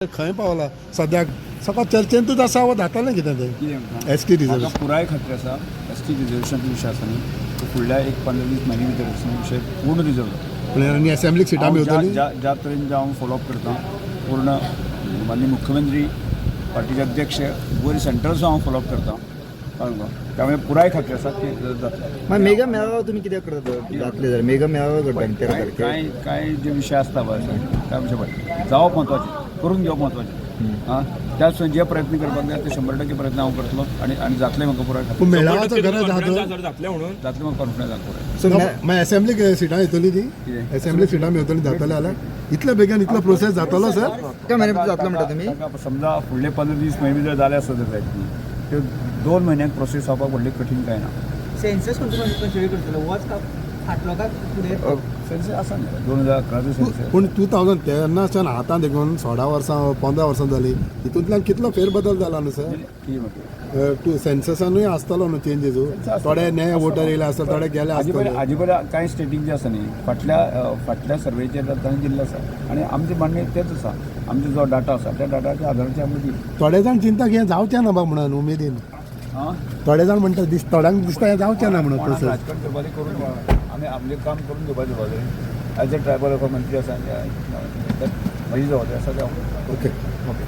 खंय पावला सद्याक सकाळ चर्चेंतूच आसा वा जातालें कितें तें एस टी रिजर्वेशन पुराय खात्री आसा एस टी रिजर्वेशन विशय आसा न्ही तो फुडल्या एक 15-20 म्हयने भितर विशय पूर्ण रिजर्व आनी असेंब्लीक सिटां मेळटलीं ज्या तरेन जे हांव फॉलोअप करता पूर्ण माननीय मुख्यमंत्री पार्टीचे अध्यक्ष वयर सेंटरचो हांव फॉलोअप करता कळ्ळें त्यामुळे पुराय खात्री आसा की जातलें. मेगा मेळावा तुम्ही कित्याक करतात जातले जाल्यार मेगा मेळावा करता काय जे विशय आसता पळय त्या विशय पळय जावप महत्वाचें करून घेवप महत्वाचें हां त्याच जे प्रयत्न करपाक जाय ते 100% प्रयत्न हांव करतलो आनी जातलें म्हाका पुराय खात्री. पूण मेळावाचो गरज आहा तो जातलें म्हाका कॉन्फिडन्स आसा पुराय. सो मागीर असेंब्लीक सिटां येतली ती असेंब्लीक सिटां मेळटली जातले जाल्यार इतल्या बेगीन इतलो प्रोसेस जातलो सर काय महिन्यात जातलो म्हणटा तुमी समजा फुडले 15-20 म्हयने भितर जाले आसत जाय त्यो 2 म्हयन्यांक प्रोसेस जावपाक व्हडली कठीण काय ना. सेन्सस खंयचे करतलो वच का फाटलो काय फुडें सेन्सस आसा न्ही 2011 सेन्सस. पूण 2000 तेन्नाच्यान आतां देखून 16 वर्सां 15 वर्सां जालीं हितूंतल्यान कितलो फेरबदल जाला न्हू सर. कितें म्हटलें सेन्ससानूय आसतलो न्हू चेंजीस थोडे नये वोटर येयले आसतले थोडे गेले आसतले. हाजे पयलीं कांय स्टेटीक जे आसा न्ही फाटल्या सर्वेचेर तांणी दिल्लें आसा आनी आमचें म्हणणें तेच आसा आमचो जो डाटा आसा त्या डाटाच्या आदाराचेर आमी दिली. थोडे जाण चिंता की हें जावचें ना बा म्हणून उमेदीन हां थोडे जाण म्हणटा थोड्यांक दिसता हें जावचें ना म्हणून कोणाक प्रोसेस. राजकारण करपाचें करून घेवप आमी आपलें काम करून घेवपाचें जबाबदारी एज ए ट्रायबल मंत्री आसा म्हजी जबाबदारी आसा ते हांव ओके